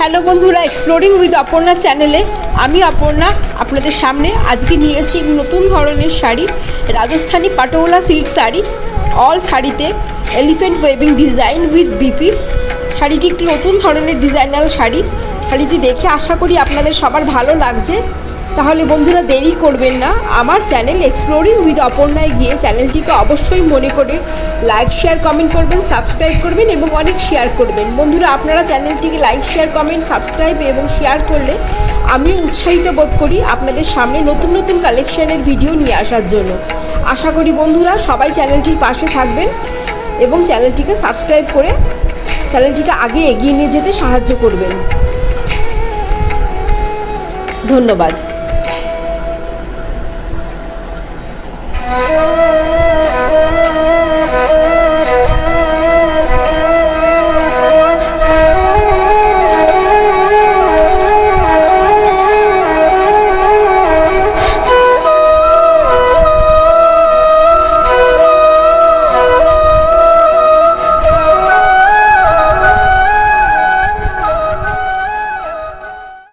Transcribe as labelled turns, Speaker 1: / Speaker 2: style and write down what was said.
Speaker 1: Hello বন্ধুরা, exploring with Aparna চ্যানেলে আমি অপর্ণা আপনাদের সামনে আজকে নিয়ে এসেছি নতুন ধরনের শাড়ি, রাজস্থানি পাটোলা সিল্ক শাড়ি। অল শাড়িতে elephant waving design with BP. শাড়িটি একটি নতুন ধরনের ডিজাইনার শাড়ি। শাড়িটি দেখে আশা করি আপনাদের সবার ভালো লাগছে। তাহলে বন্ধুরা দেরি করবেন না, আমার চ্যানেল এক্সপ্লোরিং উইথ অপর্ণায় গিয়ে চ্যানেলটিকে অবশ্যই মনে করে লাইক শেয়ার কমেন্ট করবেন, সাবস্ক্রাইব করবেন এবং অনেক শেয়ার করবেন। বন্ধুরা আপনারা চ্যানেলটিকে লাইক শেয়ার কমেন্ট সাবস্ক্রাইব এবং শেয়ার করলে আমি উৎসাহিত বোধ করি আপনাদের সামনে নতুন নতুন কালেকশনের ভিডিও নিয়ে আসার জন্য। আশা করি বন্ধুরা সবাই চ্যানেলটির পাশে থাকবেন এবং চ্যানেলটিকে সাবস্ক্রাইব করে চ্যানেলটিকে আগে এগিয়ে নিয়ে যেতে সাহায্য করবেন। ধন্যবাদ।